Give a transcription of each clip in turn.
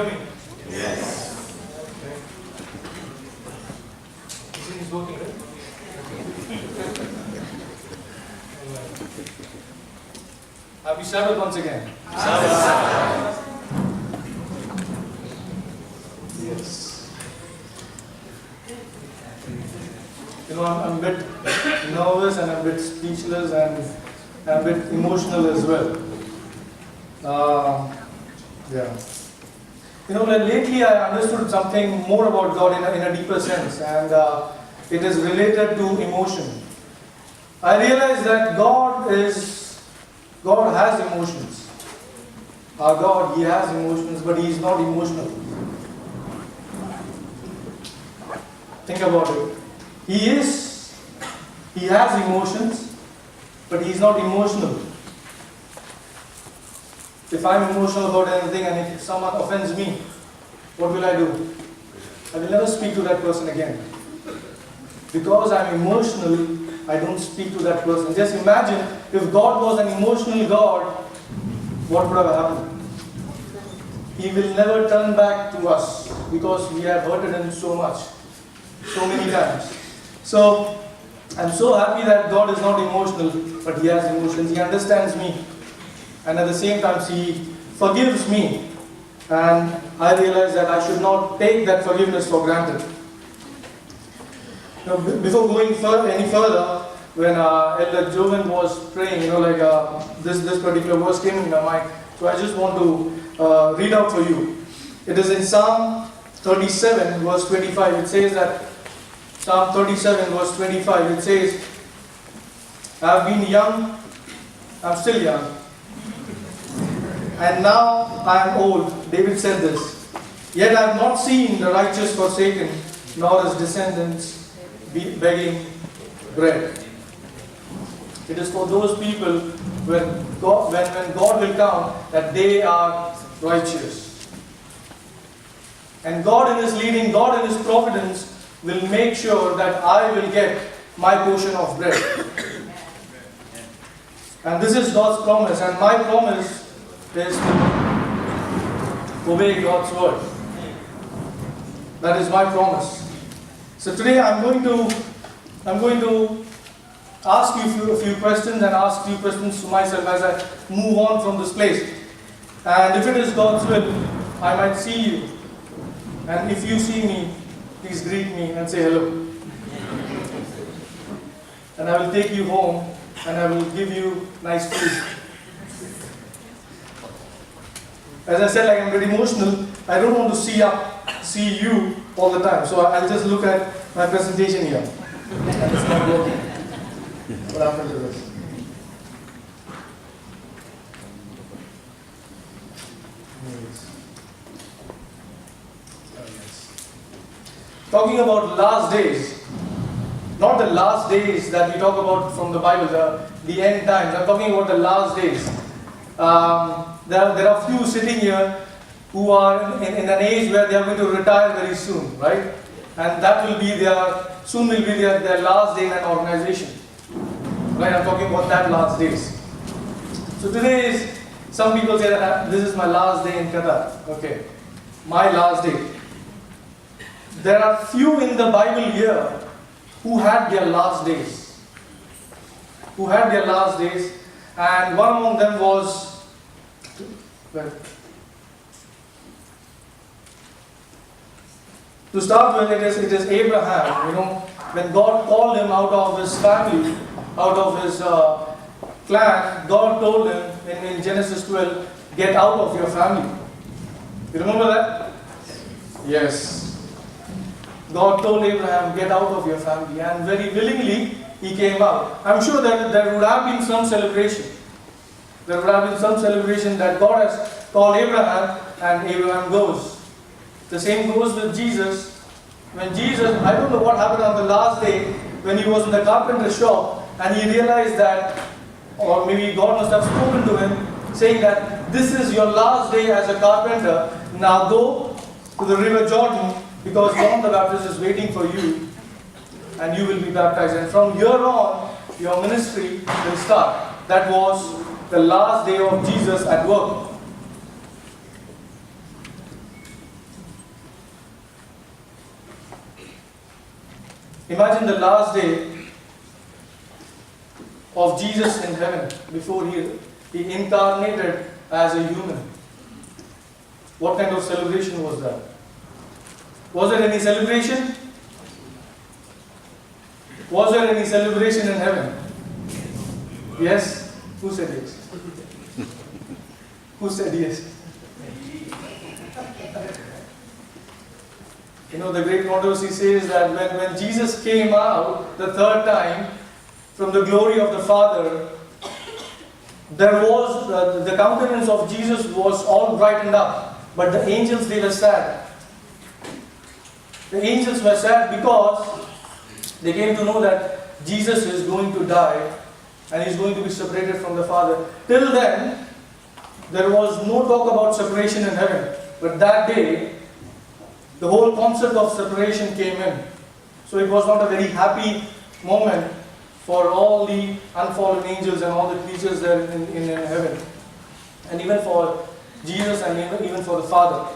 hear me? Yes. Okay. This thing is working, right? Happy Sabbath once again. Sabbath. Yes. You know, I'm a bit nervous and I'm a bit speechless and a bit emotional as well. Yeah. You know, lately I understood something more about God in a deeper sense, and it is related to emotion. I realized that God has emotions. Our God, He has emotions, but He is not emotional. Think about it. He has emotions, but He is not emotional. If I'm emotional about anything and if someone offends me, what will I do? I will never speak to that person again. Because I'm emotional, I don't speak to that person. Just imagine if God was an emotional God, what would have happened? He will never turn back to us because we have hurted Him so much, so many times. So, I'm so happy that God is not emotional, but He has emotions. He understands me. And at the same time, He forgives me. And I realize that I should not take that forgiveness for granted. Now, before going any further, when Elder Jovan was praying, this particular verse came in my mind. So I just want to read out for you. It is in Psalm 37, verse 25. It says that, Psalm 37, verse 25, it says, I have been young, I am still young, and now I am old. David said this. Yet I have not seen the righteous forsaken, nor his descendants begging bread. It is for those people when God will come that they are righteous. And God in His leading, God in His providence will make sure that I will get my portion of bread. And this is God's promise, and my promise is to obey God's word. That is my promise. So today I'm going to ask you a few questions and ask few questions to myself as I move on from this place. And if it is God's will, I might see you. And if you see me, please greet me and say hello. And I will take you home and I will give you nice food. As I said, like I'm very emotional, I don't want to see you all the time. So I'll just look at my presentation here. And it's not working. What happened to this? Talking about last days, not the last days that we talk about from the Bible, the end times. I'm talking about the last days. There are few sitting here who are in an age where they are going to retire very soon, right? And that will be their last day in an organization. Right? I'm talking about that last days. So today is, some people say that this is my last day in Qatar. Okay, my last day. There are few in the Bible here who had their last days. Who had their last days, and one among them was, to start with, it is Abraham. You know, when God called him out of his family, out of his clan, God told him in Genesis 12, get out of your family. You remember that? Yes. God told Abraham, get out of your family, and very willingly he came out. I'm sure that there would have been some celebration. There would have been some celebration that God has called Abraham, and Abraham goes. The same goes with Jesus. When Jesus, I don't know what happened on the last day, when he was in the carpenter shop, and he realized that, or maybe God must have spoken to him, saying that this is your last day as a carpenter. Now go to the river Jordan, because John the Baptist is waiting for you, and you will be baptized. And from here on, your ministry will start. That was the last day of Jesus at work. Imagine the last day of Jesus in heaven before he incarnated as a human. What kind of celebration was that? Was there any celebration? Was there any celebration in heaven? Yes? Who said yes? Who said yes? You know, the great controversy says that when Jesus came out the third time from the glory of the Father, there was, the countenance of Jesus was all brightened up, but the angels, they were sad. The angels were sad because they came to know that Jesus is going to die and He is going to be separated from the Father. Till then, there was no talk about separation in heaven. But that day, the whole concept of separation came in. So it was not a very happy moment for all the unfallen angels and all the creatures there in heaven. And even for Jesus and even for the Father.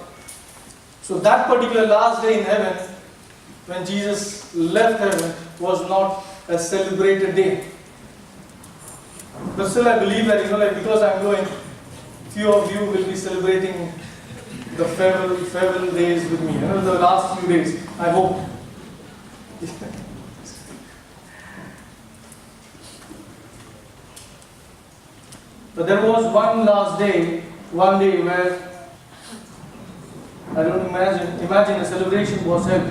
So that particular last day in heaven, when Jesus left heaven, was not a celebrated day. But still I believe that, because I'm going, few of you will be celebrating the farewell days with me. The last few days, I hope. But there was one day where I don't imagine a celebration was held.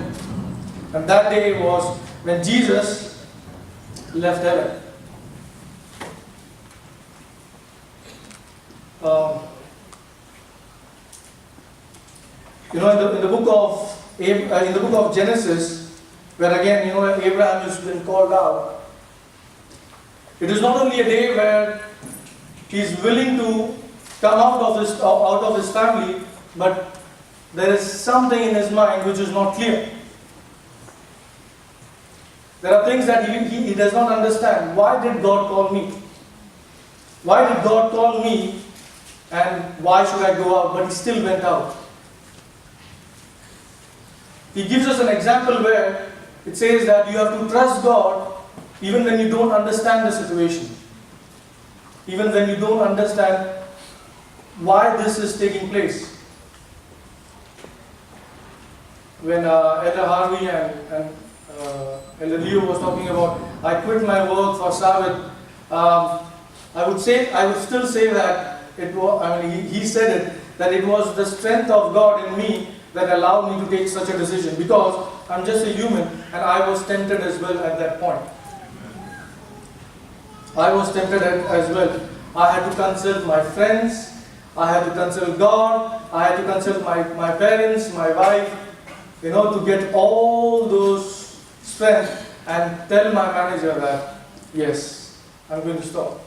And that day was when Jesus left heaven. In the book of Genesis, where again, Abraham has been called out. It is not only a day where he is willing to come out of his family, but there is something in his mind which is not clear. There are things that he does not understand. Why did God call me? Why did God call me? And why should I go out? But he still went out. He gives us an example where it says that you have to trust God even when you don't understand the situation. Even when you don't understand why this is taking place. When Elder Harvey and Elder Leo was talking about, I quit my work for Sabbath, I would still say that he said it, that it was the strength of God in me that allowed me to take such a decision, because I'm just a human and I was tempted as well at that point. I was tempted as well. I had to consult my friends, I had to consult God, I had to consult my parents, my wife, to get all those strength and tell my manager that, yes, I'm going to stop.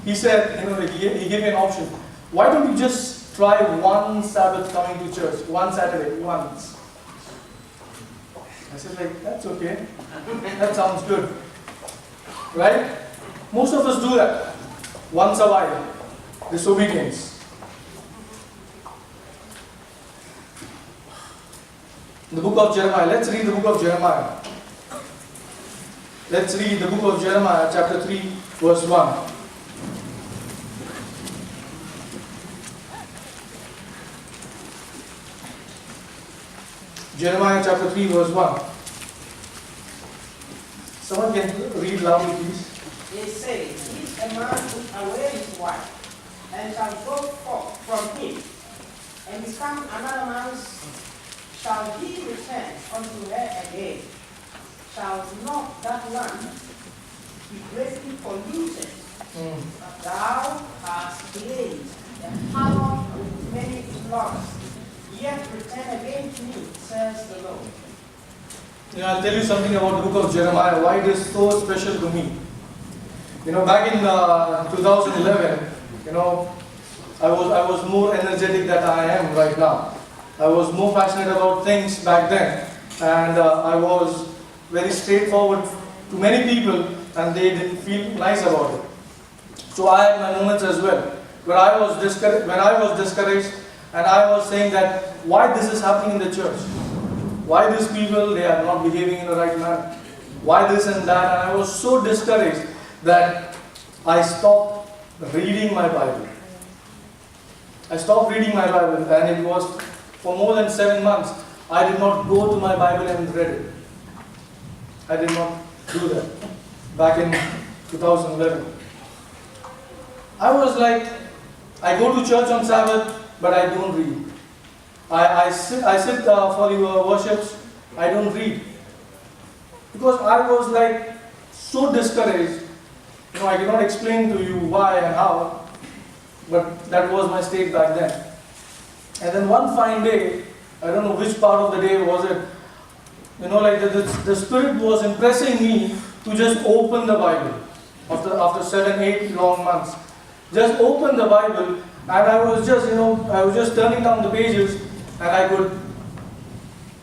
He said, he gave me an option. Why don't you just try one Sabbath coming to church, one Saturday, once? I said, that's okay. That sounds good. Right? Most of us do that. Once a while. Disobedience. The book of Jeremiah. Let's read the book of Jeremiah. Let's read the book of Jeremiah, chapter 3, verse 1. Jeremiah chapter 3, verse 1. Someone can read loudly, please. They say, if a man put away his wife, and shall go forth from him, and become another man's, shall he return unto her again? Shall not that land be greatly polluted? Thou hast delayed the hour with many floods, yet return again to me, says the Lord. I'll tell you something about the book of Jeremiah, why it is so special to me. Back in 2011, I was more energetic than I am right now. I was more passionate about things back then, and I was very straightforward to many people, and they didn't feel nice about it. So I had my moments as well, where I was discouraged. And I was saying that why this is happening in the church. Why these people, they are not behaving in the right manner. Why this and that. And I was so discouraged that I stopped reading my Bible. I stopped reading my Bible, and it was for more than 7 months. I did not go to my Bible and read it. I did not do that back in 2011. I was like, I go to church on Sabbath, but I don't read. I sit for your worships, I don't read. Because I was like so discouraged. I cannot explain to you why and how, but that was my state back then. And then one fine day, I don't know which part of the day was it, the Spirit was impressing me to just open the Bible after 7-8 long months. Just open the Bible, and I was just turning down the pages, and I could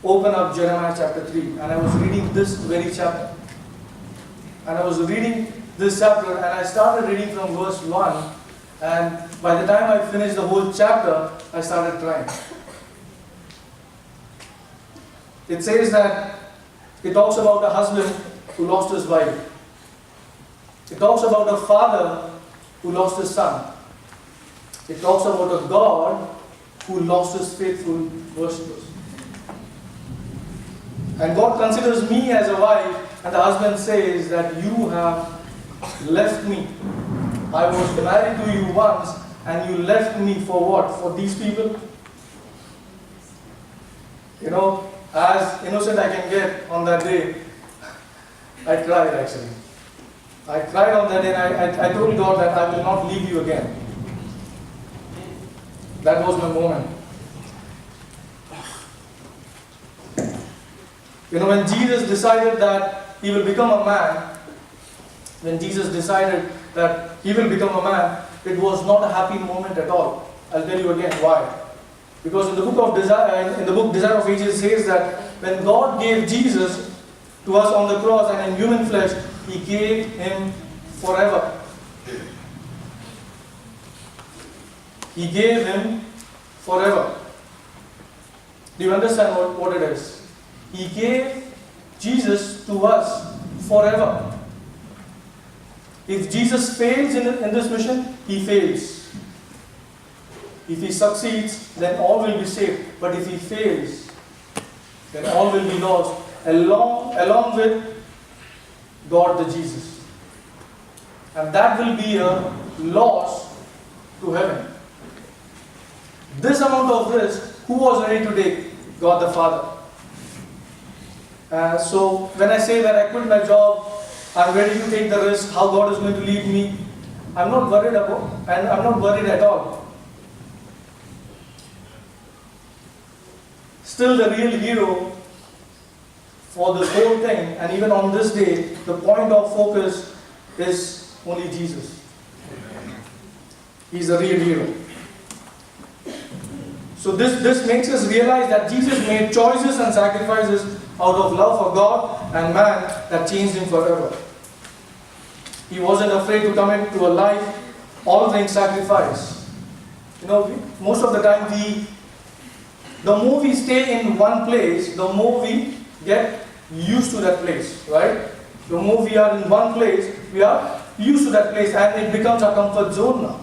open up Jeremiah chapter 3, and I was reading this very chapter. And I was reading this chapter, and I started reading from verse 1, and by the time I finished the whole chapter, I started crying. It says that it talks about a husband who lost his wife. It talks about a father who lost his son. It talks about a God who lost his faithful worshippers. And God considers me as a wife, and the husband says that you have left me. I was married to you once, and you left me for what? For these people? As innocent I can get on that day, I cried actually. I cried on that day, and I told God that I will not leave you again. That was my moment. When Jesus decided that he will become a man, it was not a happy moment at all. I'll tell you again why. Because in the book Desire of Ages, it says that when God gave Jesus to us on the cross and in human flesh, he gave him forever. He gave him forever. Do you understand what it is? He gave Jesus to us forever. If Jesus fails in this mission, he fails. If he succeeds, then all will be saved. But if he fails, then all will be lost, along with God the Jesus. And that will be a loss to heaven. This amount of risk, who was ready to take? God the Father. So when I say that I quit my job, I'm ready to take the risk, how God is going to lead me, I'm not worried about, and I'm not worried at all. Still the real hero for this whole thing, and even on this day, the point of focus is only Jesus. He's the real hero. So this makes us realize that Jesus made choices and sacrifices out of love for God and man that changed him forever. He wasn't afraid to commit to a life-altering sacrifice. Most of the time the more we stay in one place, the more we get used to that place, right? The more we are in one place, we are used to that place, and it becomes a comfort zone now.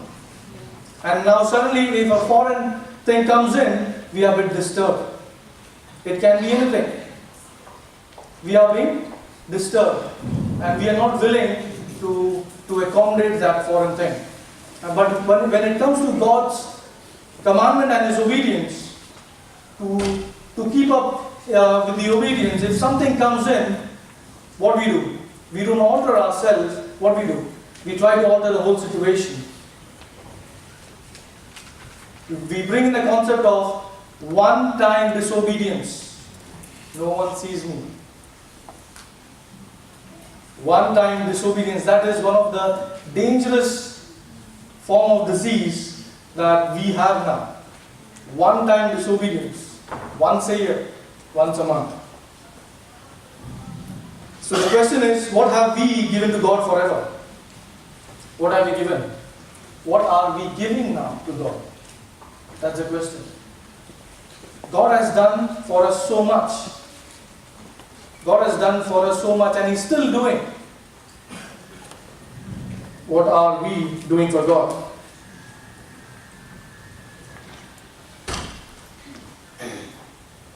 And now suddenly if a foreign thing comes in, we are a bit disturbed. It can be anything. We are being disturbed, and we are not willing to accommodate that foreign thing. But when it comes to God's commandment and his obedience, to keep up with the obedience, if something comes in, what we do? We don't alter ourselves, what we do? We try to alter the whole situation. We bring in the concept of one-time disobedience. No one sees me. One-time disobedience, that is one of the dangerous form of disease that we have now. One-time disobedience, once a year, once a month. So the question is, what have we given to God forever? What have we given? What are we giving now to God? That's the question. God has done for us so much. God has done for us so much, and He's still doing. What are we doing for God?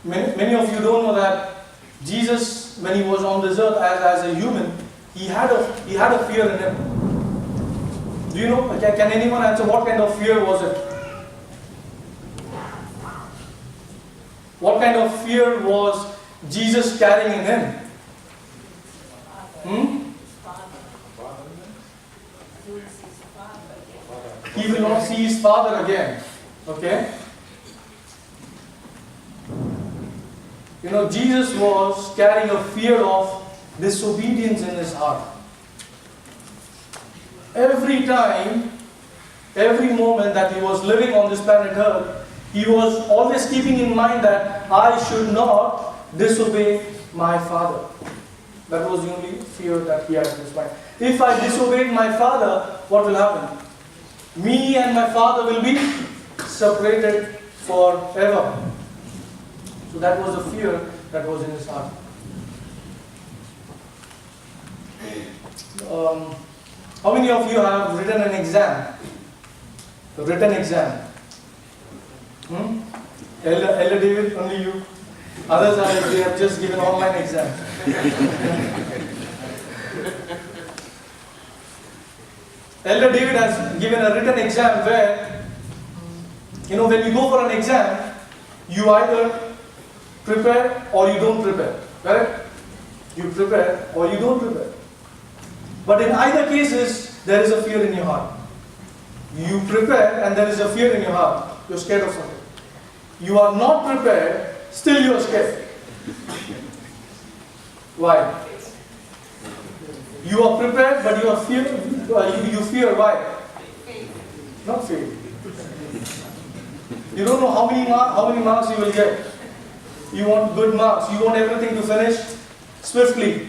Many of you don't know that Jesus, when He was on this earth as a human, He had a fear in Him. Do you know? Can anyone answer what kind of fear was it? What kind of fear was Jesus carrying in Him? He will not see His Father again. Okay? You know, Jesus was carrying a fear of disobedience in His heart. Every time, every moment that He was living on this planet Earth, He was always keeping in mind that I should not disobey my Father. That was the only fear that He had in His mind. If I disobeyed my Father, what will happen? Me and my Father will be separated forever. So that was the fear that was in His heart. How many of you have written an exam? A written exam? Elder David, only you. Others they have just given online exam. Elder David has given a written exam where, when you go for an exam, you either prepare or you don't prepare. Correct? You prepare or you don't prepare. But in either cases, there is a fear in your heart. You prepare and there is a fear in your heart. You're scared of something. You are not prepared, still you are scared. Why? You are prepared, but you fear. Why? Not fail. You don't know how many marks you will get. You want good marks. You want everything to finish swiftly.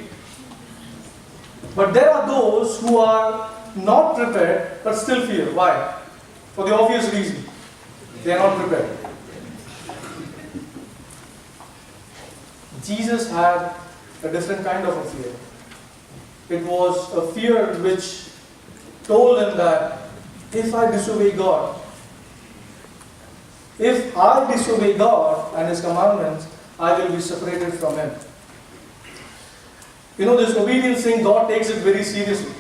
But there are those who are not prepared, but still fear. Why? For the obvious reason. They are not prepared. Jesus had a different kind of a fear. It was a fear which told Him that if I disobey God, if I disobey God and His commandments, I will be separated from Him. This obedience thing, God takes it very seriously.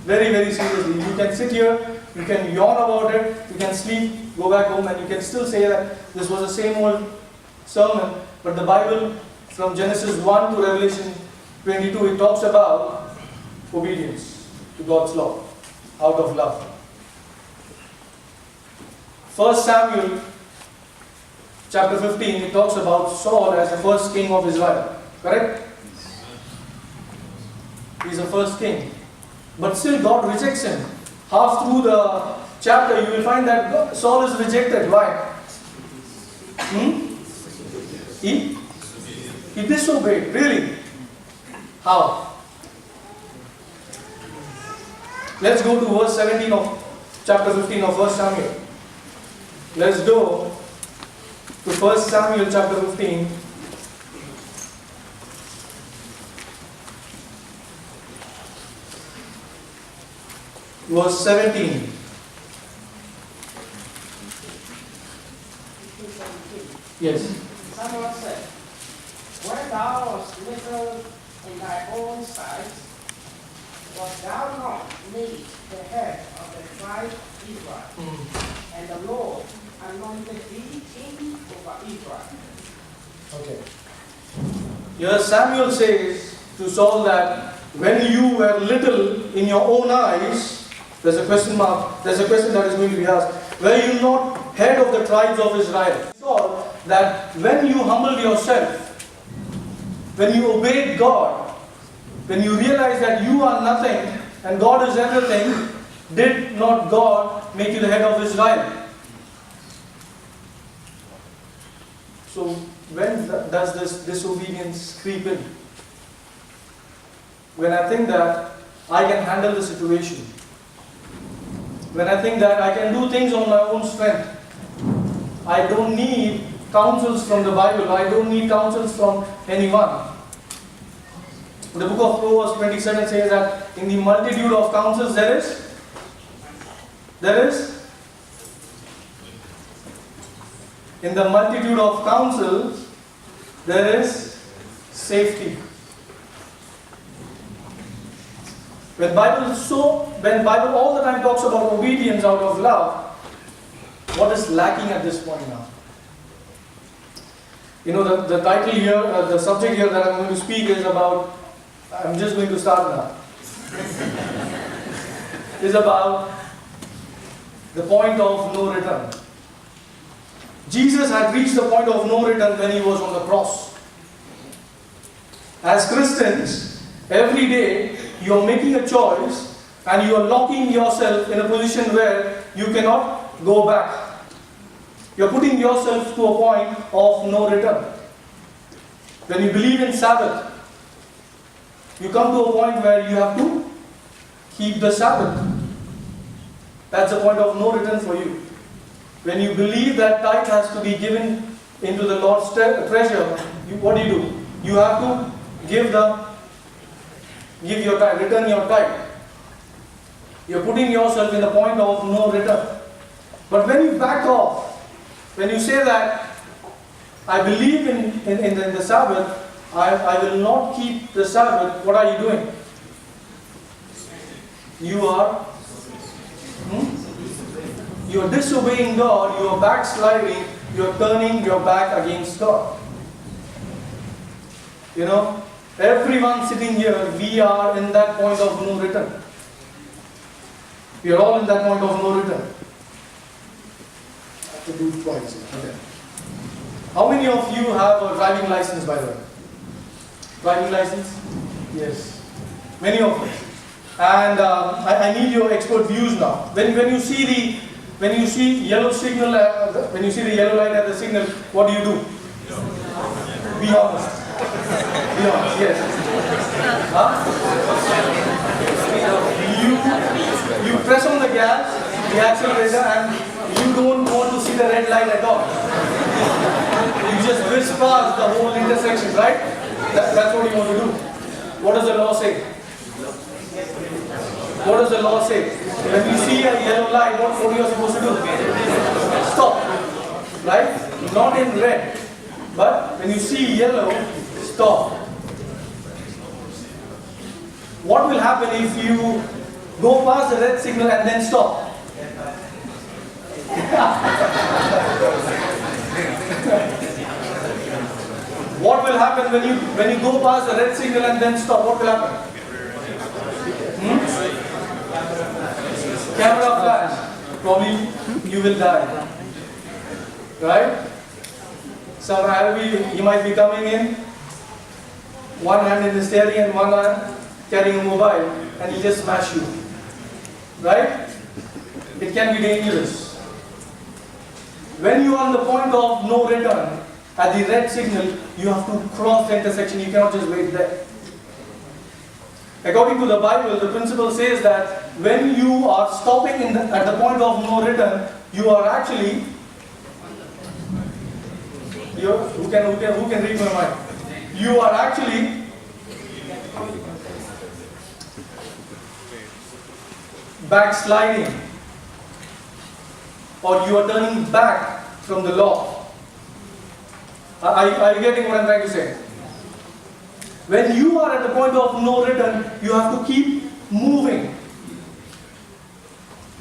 Very, very seriously. You can sit here, you can yawn about it, you can sleep, go back home, and you can still say that this was the same old sermon. But the Bible, from Genesis 1 to Revelation 22, it talks about obedience to God's law, out of love. 1 Samuel chapter 15, it talks about Saul as the first king of Israel. Correct? He's the first king. But still God rejects him. Half through the chapter you will find that Saul is rejected. Why? He disobeyed. Really? How? Let's go to verse 17 of chapter 15 of 1 Samuel. Let's go to 1 Samuel chapter 15. Verse 17. Yes. Samuel said, when thou wast little in thy own sight, wast thou not made the head of the tribe Israel? And the Lord anointed thee king over Israel. Okay. Here Samuel says to Saul that when you were little in your own eyes, there's a question mark, there's a question that is going to be asked. Were you not head of the tribes of Israel? Saul, that when you humbled yourself, when you obeyed God, when you realized that you are nothing and God is everything, did not God make you the head of Israel? So when does this disobedience creep in? When I think that I can handle the situation, when I think that I can do things on my own strength, I don't need counsels from the Bible. I don't need counsels from anyone. The book of Proverbs 27 says that in the multitude of counsels there is in the multitude of counsels there is safety. When Bible all the time talks about obedience out of love, what is lacking at this point now? You know, the title here, the subject here that I'm going to speak is about, I'm just going to start now, is about the point of no return. Jesus had reached the point of no return when he was on the cross. As Christians, every day you are making a choice and you are locking yourself in a position where you cannot go back. You are putting yourself to a point of no return. When you believe in Sabbath, you come to a point where you have to keep the Sabbath. That's the point of no return for you. When you believe that tithe has to be given into the Lord's treasure, what do? You have to give your tithe, return your tithe. You're putting yourself in the point of no return. But when you back off, when you say that I believe in the Sabbath, I will not keep the Sabbath, what are you doing? You are disobeying God, you are backsliding, you are turning your back against God. You know, everyone sitting here, we are in that point of no return. We are all in that point of no return. I have to do it twice. Okay. How many of you have a driving license, by the way? Driving license? Yes. Many of us. And I need your expert views now. When you see yellow signal, when you see the yellow light at the signal, what do you do? Be honest. Be honest, yes. Huh? You press on the gas, the accelerator, and you don't want to see the red light at all. You just whiz past the whole intersection, right? That's what you want to do. What does the law say? What does the law say? When you see a yellow light, what are you supposed to do? Stop. Right? Not in red. But when you see yellow, stop. What will happen if you go past the red signal and then stop? What will happen when you go past the red signal and then stop? What will happen? Camera flash. Probably you will die. Right? Some you might be coming in, one hand in the steering and one hand carrying a mobile, and he just smash you. Right? It can be dangerous. When you are on the point of no return, at the red signal, you have to cross the intersection. You cannot just wait there. According to the Bible, the principle says that when you are stopping at the point of no return, you are actually, who can read my mind? You are actually backsliding, or you are turning back from the law. Are you getting what I'm trying to say? When you are at the point of no return, you have to keep moving.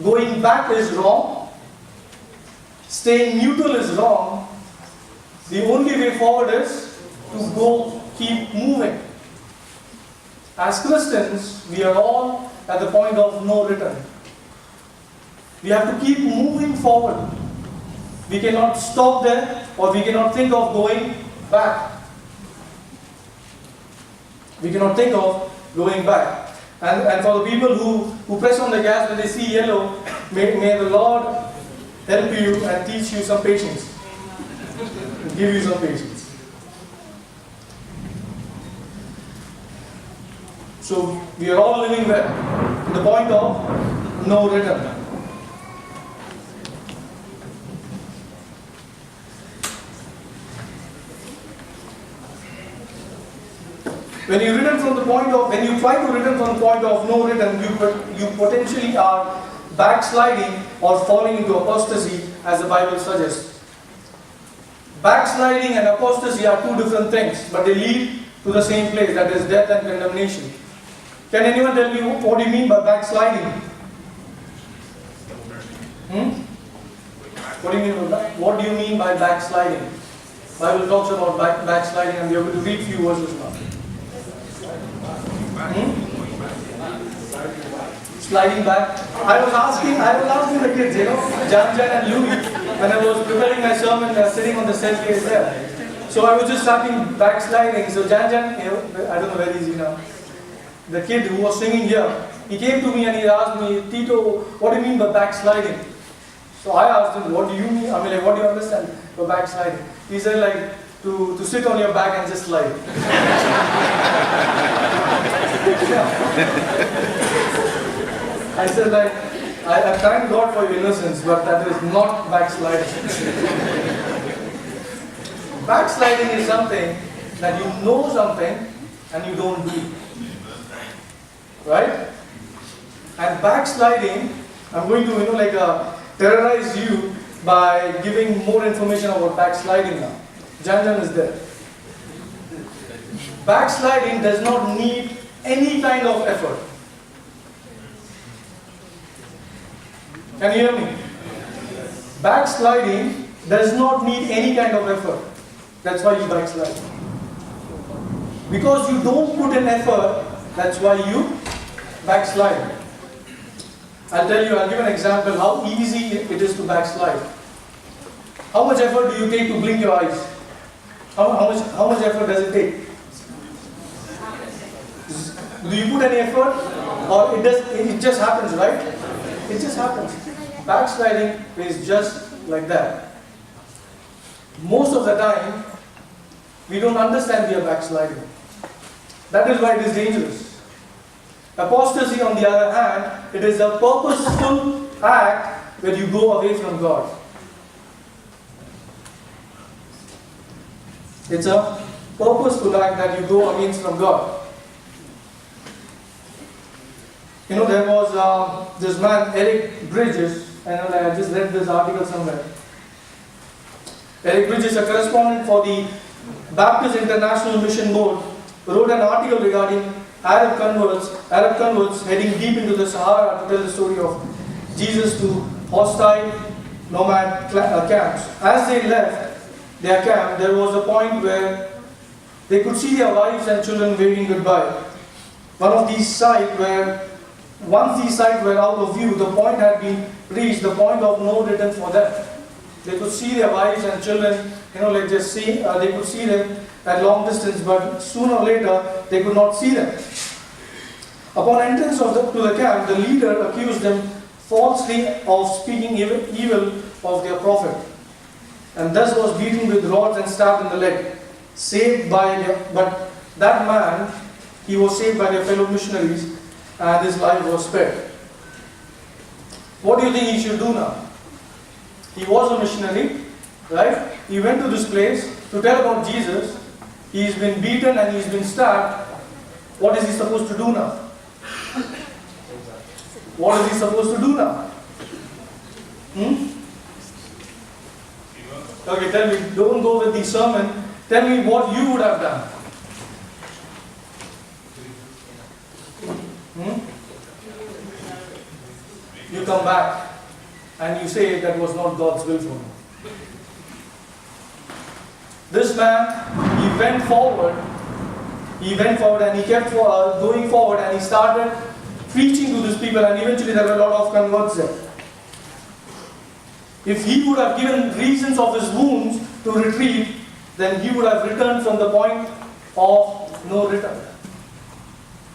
Going back is wrong. Staying neutral is wrong. The only way forward is to keep moving. As Christians, we are all at the point of no return. We have to keep moving forward. We cannot stop there, or we cannot think of going back. We cannot think of going back. And for the people who press on the gas when they see yellow, may the Lord help you and teach you some patience. Give you some patience. So we are all living where? In the point of no return. When you try to return from the point of no return, you potentially are backsliding or falling into apostasy, as the Bible suggests. Backsliding and apostasy are two different things, but they lead to the same place, that is death and condemnation. Can anyone tell me what do you mean by backsliding? What do you mean by backsliding? Bible talks about backsliding, and we are going to read few verses now. Sliding back. I was asking the kids, Jan and Louis, when I was preparing my sermon, sitting on the staircase there. So I was just starting backsliding. So Jan, I don't know where he is now. The kid who was singing here, he came to me and he asked me, Tito, what do you mean by backsliding? So I asked him, what do you mean? I mean, like, what do you understand by backsliding? He said, like, to sit on your back and just slide. I said, like, I thank God for your innocence, but that is not backsliding. Backsliding is something that you know something and you don't do. Right? And backsliding, I'm going to, terrorize you by giving more information about backsliding now. Jan is there. Backsliding does not need any kind of effort. Can you hear me? Backsliding does not need any kind of effort. That's why you backslide. Because you don't put in effort, that's why you backslide. I'll give an example how easy it is to backslide. How much effort do you take to blink your eyes? How much effort does it take? Do you put any effort? Or it just happens, right? It just happens. Backsliding is just like that. Most of the time, we don't understand we are backsliding. That is why it is dangerous. Apostasy, on the other hand, it is a purposeful act when you go away from God. It's a purposeful act that you go against from God. There was this man, Eric Bridges, and I just read this article somewhere. Eric Bridges, a correspondent for the Baptist International Mission Board, wrote an article regarding Arab converts heading deep into the Sahara to tell the story of Jesus to hostile nomad camps. As they left their camp, there was a point where they could see their wives and children waving goodbye. Once these sites were out of view, the point had been reached, the point of no return for them. They could see their wives and children, they could see them at long distance, but sooner or later they could not see them. Upon entrance to the camp, the leader accused them falsely of speaking evil of their prophet, and thus was beaten with rods and stabbed in the leg. But that man, he was saved by their fellow missionaries, and his life was spared. What do you think he should do now? He was a missionary, right? He went to this place to tell about Jesus. He's been beaten and he's been stabbed. What is he supposed to do now? What is he supposed to do now? Okay, tell me, don't go with the sermon. Tell me what you would have done. You come back and you say that was not God's will for me. This man, he went forward and he kept going forward, and he started preaching to these people, and eventually there were a lot of converts there. If he would have given reasons of his wounds to retreat, then he would have returned from the point of no return.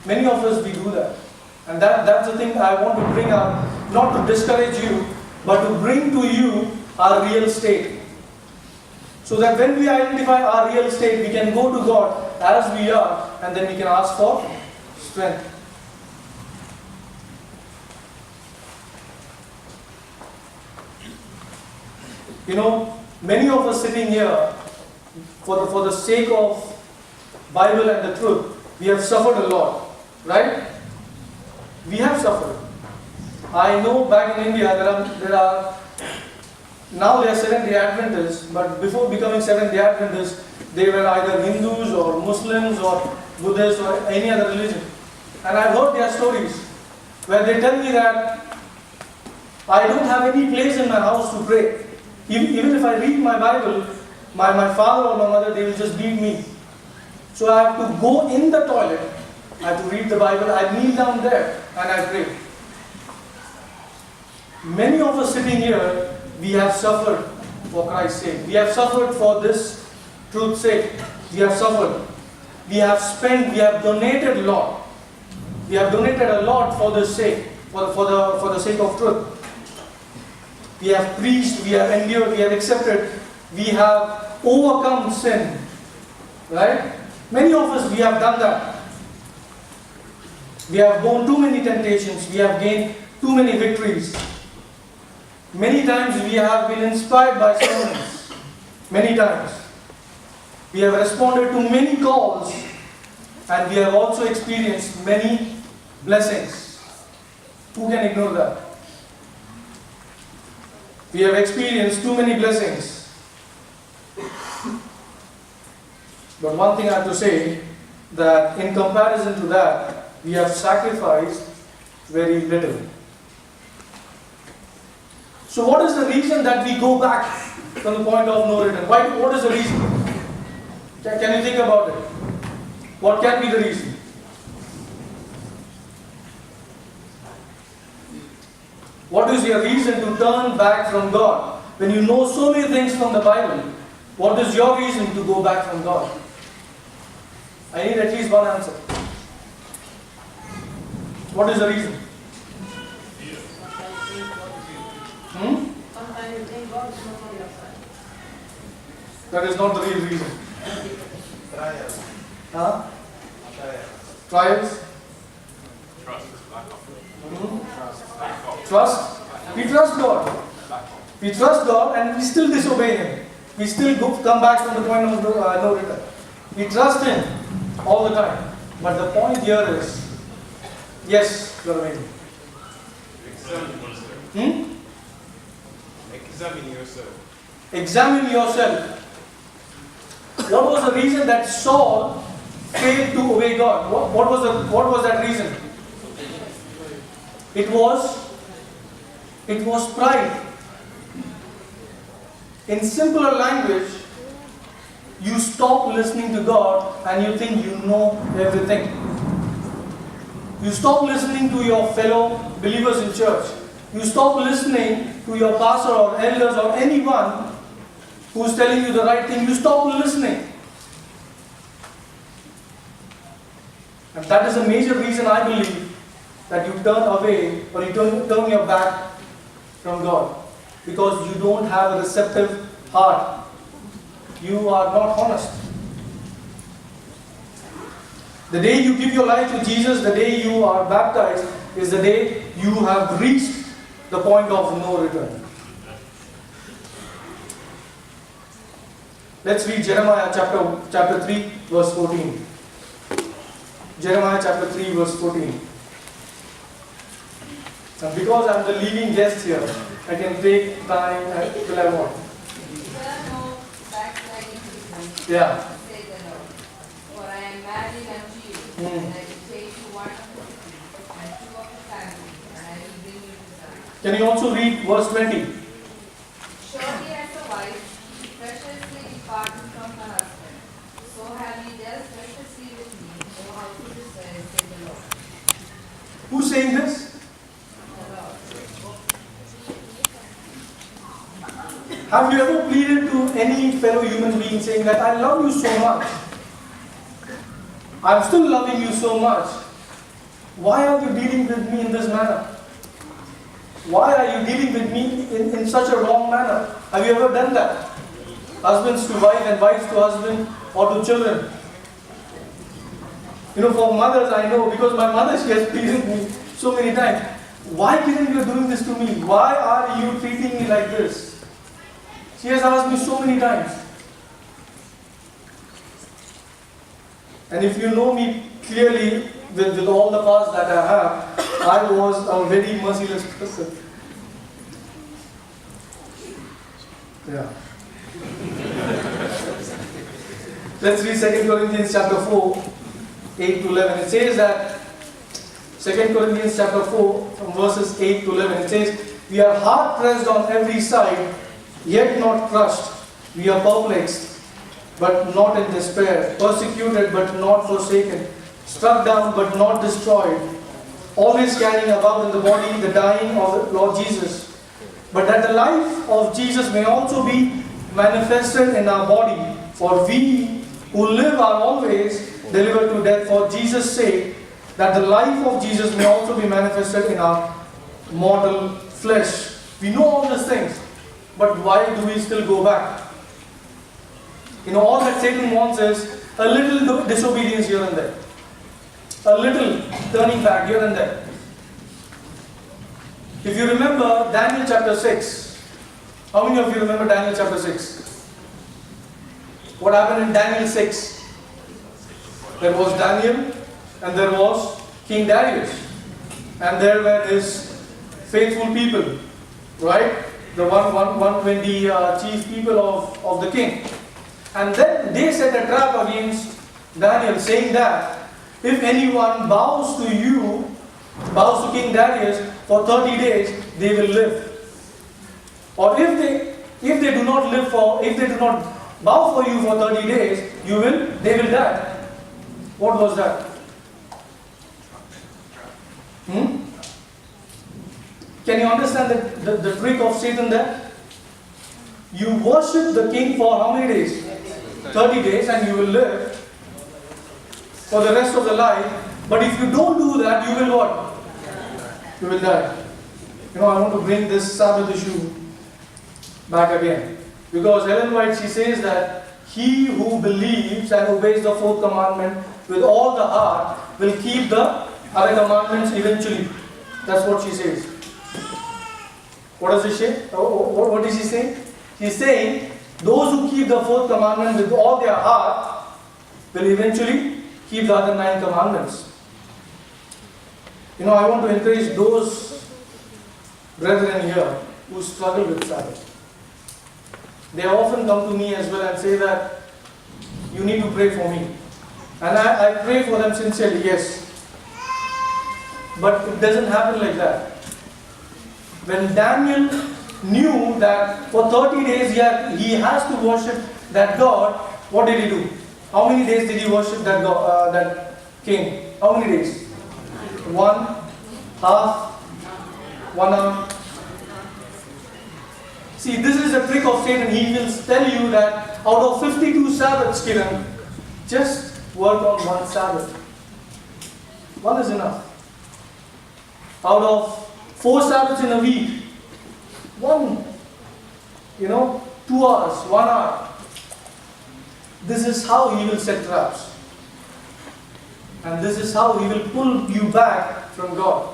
Many of us, we do that. And that's the thing I want to bring up, not to discourage you, but to bring to you our real state. So that when we identify our real state, we can go to God as we are, and then we can ask for strength. Many of us sitting here, for the sake of Bible and the truth, We have suffered a lot, right? We have suffered. I know back in India there are now they are Seventh-day Adventists, but before becoming Seventh-day Adventists, they were either Hindus or Muslims or Buddhists or any other religion. And I've heard their stories where they tell me that I don't have any place in my house to pray. Even if I read my Bible, my father or my mother, they will just beat me. So I have to go in the toilet, I have to read the Bible, I kneel down there and I pray. Many of us sitting here, we have suffered for Christ's sake. We have suffered for this truth's sake. We have suffered. We have spent, we have donated a lot. We have donated a lot for this sake, for the sake of truth. We have preached, we have endured, we have accepted, we have overcome sin. Right? Many of us, we have done that. We have borne too many temptations, we have gained too many victories. Many times we have been inspired by sermons. Many times. We have responded to many calls and we have also experienced many blessings. Who can ignore that? We have experienced too many blessings. But one thing I have to say, that in comparison to that, we have sacrificed very little. So what is the reason that we go back from the point of no return? What is the reason? Can you think about it? What can be the reason? What is your reason to turn back from God? When you know so many things from the Bible, what is your reason to go back from God? I need at least one answer. What is the reason? Sometimes you think God is not on your side. That is not the real reason. Trials. Huh? Trials. Trials? Trust is lack of. Trust? We trust God. We trust God and we still disobey Him. We still come back from the point of no return. We trust Him all the time. But the point here is, yes, Brother Maybe. Examine yourself. Examine yourself. Examine yourself. What was the reason that Saul failed to obey God? What was that reason? It was pride. In simpler language, you stop listening to God and you think you know everything. You stop listening to your fellow believers in church. You stop listening to your pastor or elders or anyone who's telling you the right thing. You stop listening. And that is a major reason, I believe, that you turn away or you turn your back from God. Because you don't have a receptive heart. You are not honest. The day you give your life to Jesus, the day you are baptized, is the day you have reached the point of no return. Let's read Jeremiah chapter 3, verse 14. Jeremiah chapter 3, verse 14. And because I'm the leading guest here, I can take time till I want. Yeah. Say the Lord. For I am married unto you, and I will take you one of the city, and two of the family, and I will bring you to Zion. Can you also read verse 20? Surely as a wife, she preciously departed from her husband, so have you dealt preciously with me, O house of Israel, say the Lord. Who's saying this? The Lord. Have you ever pleaded to any fellow human being saying that I love you so much? I'm still loving you so much. Why are you dealing with me in this manner? Why are you dealing with me in such a wrong manner? Have you ever done that? Husbands to wife and wives to husband or to children. You know, for mothers I know, because my mother, she has pleaded me so many times. Why Kiran, you are doing this to me? Why are you treating me like this? She has asked me so many times. And if you know me clearly, with all the past that I have, I was a very merciless person. Yeah. Let's read 2 Corinthians chapter 4, 8 to 11. It says that 2 Corinthians chapter 4, from verses 8 to 11, it says, "We are hard pressed on every side, yet not crushed. We are perplexed, but not in despair. Persecuted, but not forsaken. Struck down, but not destroyed. Always carrying about in the body the dying of the Lord Jesus. But that the life of Jesus may also be manifested in our body. For we who live are always delivered to death for Jesus' sake, that the life of Jesus may also be manifested in our mortal flesh." We know all these things, but why do we still go back? All that Satan wants is a little disobedience here and there, a little turning back here and there. If you remember Daniel chapter 6, how many of you remember Daniel chapter 6? What happened in Daniel 6? There was Daniel and there was King Darius, and there were his faithful people, right? The 120 chief people of the king. And then they set a trap against Daniel, saying that if anyone bows to King Darius for 30 days, they will live. Or if they do not bow for you for 30 days, they will die. What was that? Can you understand the trick of Satan there? You worship the king for how many days? 30 days, and you will live for the rest of the life. But if you don't do that, you will what? You will die. I want to bring this Sabbath issue back again. Because Ellen White, she says that he who believes and obeys the fourth commandment with all the heart will keep the other commandments eventually. That's what she says. What does she say? What is she saying? She's saying those who keep the fourth commandment with all their heart will eventually keep the other 9 commandments. I want to encourage those brethren here who struggle with Sabbath. They often come to me as well and say that you need to pray for me. And I pray for them sincerely, yes. But it doesn't happen like that. When Daniel knew that for 30 days he has to worship that God, what did he do? How many days did he worship that God, that king? How many days? 1 half, 1 hour. See, this is a trick of Satan. He will tell you that out of 52 Sabbaths, Kiran, just work on 1 Sabbath. 1 is enough. Out of 4 Sabbaths in a week, 1, 2 hours, 1 hour. This is how he will set traps. And this is how he will pull you back from God.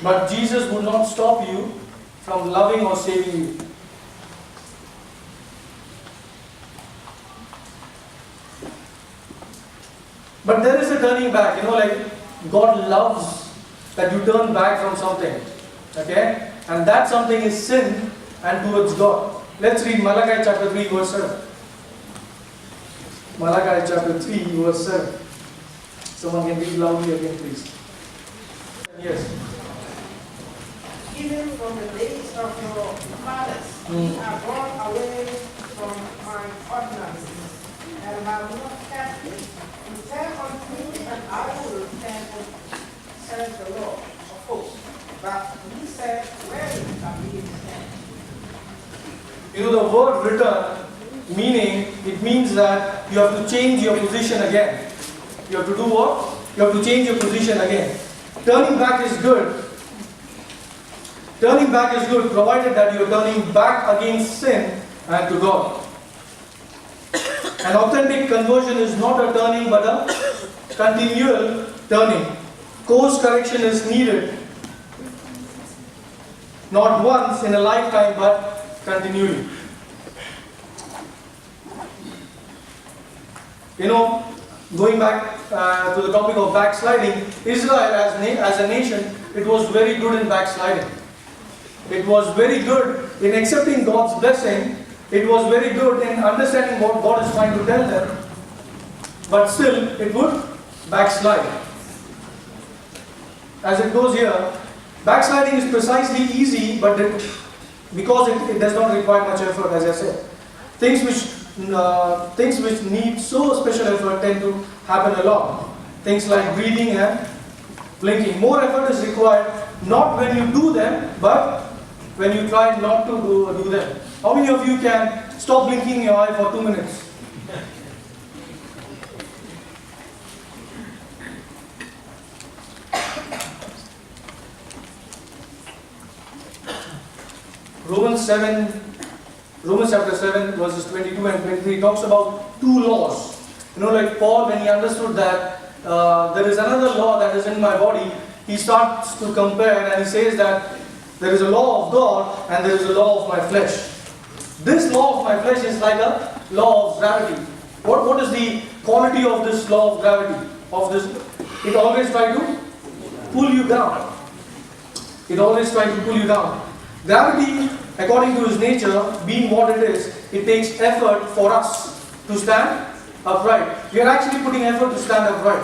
But Jesus would not stop you from loving or saving you. But there is a turning back, like God loves that you turn back from something. Okay? And that something is sin and towards God. Let's read Malachi chapter 3 verse 7. Malachi chapter 3 verse 7. Someone can read loudly again, please. Yes. Even from the days of your fathers, ye are brought away from my ordinances, and have not kept it. Return unto me, and I will return unto, says the Lord of hosts. But he said, where shall we return? The word return, it means that you have to change your position again. You have to do what? You have to change your position again. Turning back is good. Turning back is good, provided that you are turning back against sin and to God. An authentic conversion is not a turning but a continual turning. Course correction is needed, not once in a lifetime but continually. You know, going back to the topic of backsliding, Israel as a nation, it was very good in backsliding. It was very good in accepting God's blessing. It was very good in understanding what God is trying to tell them. But still, it would backslide. As it goes here, backsliding is precisely easy, but because it does not require much effort, as I said. Things which need so special effort tend to happen a lot. Things like breathing and blinking. More effort is required, not when you do them, but when you try not to do them. How many of you can stop blinking your eye for 2 minutes? Romans chapter 7 verses 22 and 23 talks about two laws. You know, like Paul, when he understood that there is another law that is in my body, he starts to compare and he says that there is a law of God and there is a law of my flesh. This law of my flesh is like a law of gravity. What is the quality of this law of gravity? It always tries to pull you down. It always tries to pull you down. Gravity, according to its nature, being what it is, it takes effort for us to stand upright. We are actually putting effort to stand upright.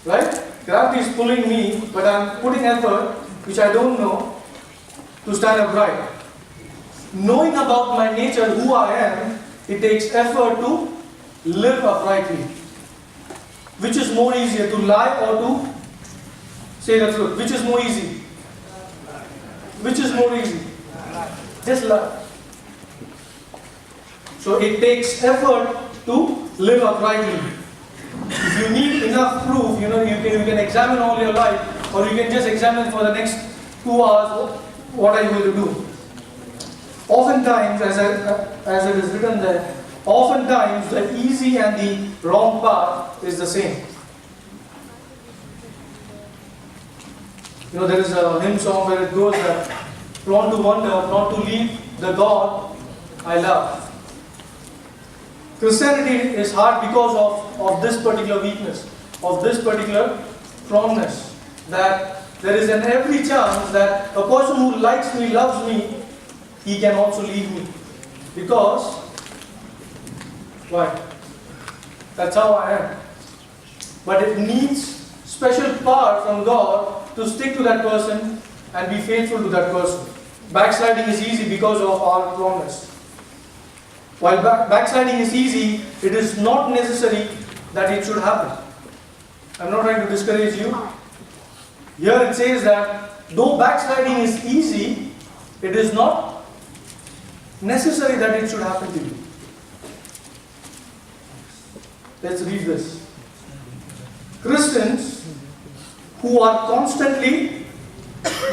Right? Gravity is pulling me, but I am putting effort, which I don't know, to stand upright. Knowing about my nature, who I am, it takes effort to live uprightly. Which is more easier, to lie or to say the truth? Which is more easy? Which is more easy? Just lie. So it takes effort to live uprightly. If you need enough proof, you can examine all your life, or you can just examine for the next 2 hours what are you going to do. Oftentimes, as it is written there, oftentimes the easy and the wrong path is the same. You know, there is a hymn song where it goes prone to wander, prone to leave the God I love. Christianity is hard because of this particular weakness, of this particular proneness, that there is an every chance that a person who likes me, loves me, he can also leave me. Because, why? That's how I am. But it needs special power from God to stick to that person and be faithful to that person. Backsliding is easy because of our proneness. While backsliding is easy, it is not necessary that it should happen. I'm not trying to discourage you. Here it says that though backsliding is easy, it is not necessary that it should happen to you. Let's read this. Christians who are constantly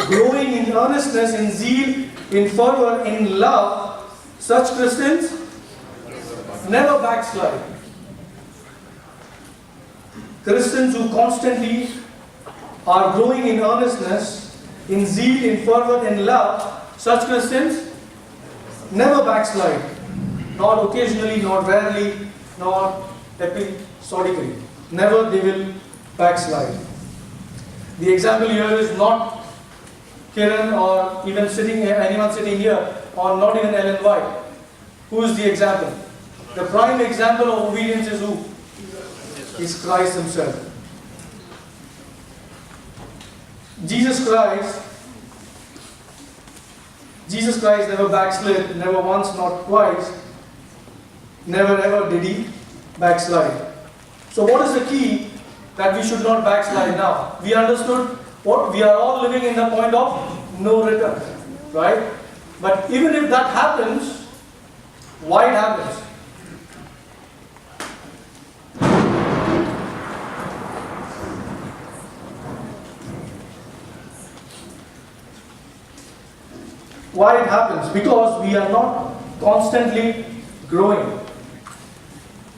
growing in earnestness, in zeal, in fervor, in love, such Christians never backslide. Christians who constantly are growing in earnestness, in zeal, in fervor, in love, such Christians never backslide. Not occasionally, not rarely, not episodically. Never they will backslide. The example here is not Kiran or even anyone sitting here, or not even Ellen White. Who is the example? The prime example of obedience is who? Is Christ himself. Jesus Christ never backslid, never once, not twice. Never ever did he backslide. So what is the key that we should not backslide now? We understood what we are all living in the point of no return, right? But even if that happens, why it happens? Why it happens? Because we are not constantly growing.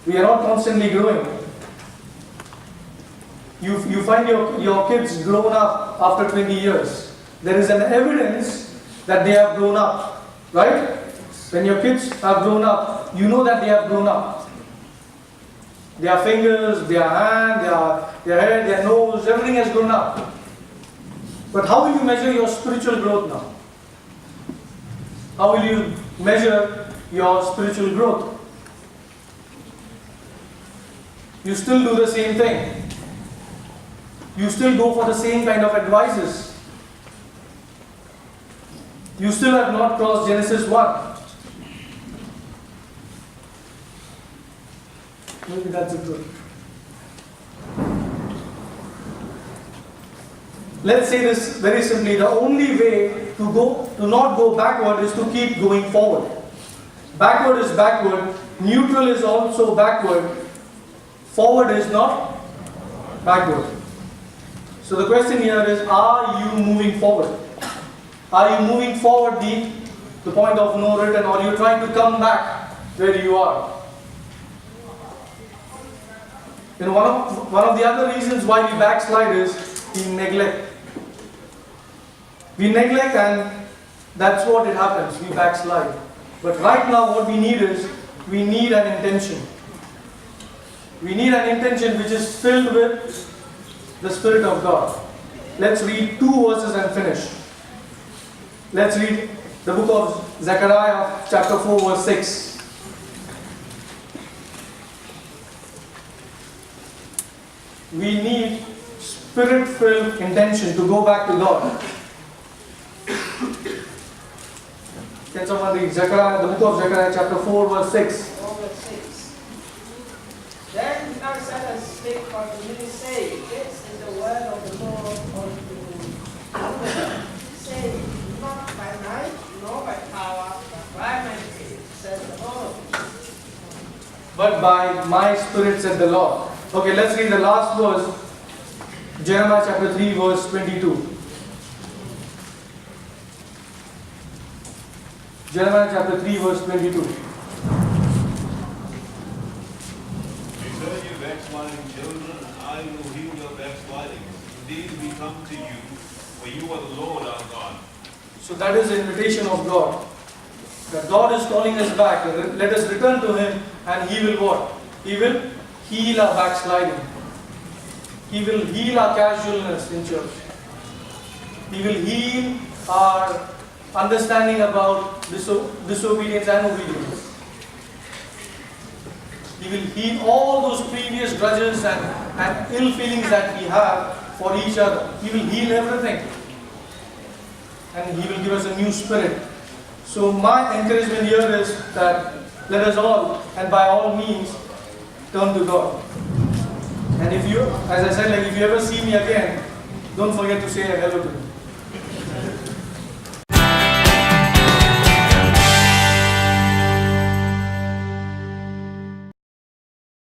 We are not constantly growing. You find your kids grown up after 20 years. There is an evidence that they have grown up. Right? When your kids have grown up, you know that they have grown up. Their fingers, their hand, their head, their nose, everything has grown up. But how will you measure your spiritual growth now? How will you measure your spiritual growth? You still do the same thing. You still go for the same kind of advices. You still have not crossed Genesis 1. Maybe that's a truth. Let's say this very simply. The only way to not go backward is to keep going forward. Backward is backward. Neutral is also backward. Forward is not backward. So the question here is, are you moving forward? Are you moving forward the point of no return, or are you trying to come back where you are? And one of the other reasons why we backslide is we neglect. We neglect, and that's what it happens. We backslide. But right now what we need is, we need an intention. We need an intention which is filled with the Spirit of God. Let's read 2 verses and finish. Let's read the book of Zechariah, chapter 4, verse 6. We need Spirit-filled intention to go back to God. Can someone read Zechariah, the book of Zechariah, chapter 4, verse 6? 4 verse 6. Then answered and spake unto me, saying, This is the word of the Lord unto you, saying, Not by might, nor by power, but by my spirit, says the Lord. But by my Spirit, said the Lord. Okay, let's read the last verse. Jeremiah chapter 3, verse 22. Jeremiah chapter 3, verse 22. Return you backsliding children, and I will heal your backsliding. Indeed, we come to you, for you are the Lord our God. So that is the invitation of God. That God is calling us back. Let us return to Him, and He will what? He will heal our backsliding. He will heal our casualness in church. He will heal our understanding about disobedience and obedience. He will heal all those previous grudges and ill feelings that we have for each other. He will heal everything. And He will give us a new spirit. So my encouragement here is that let us all, and by all means, turn to God. And if you, as I said, like if you ever see me again, don't forget to say hello to me.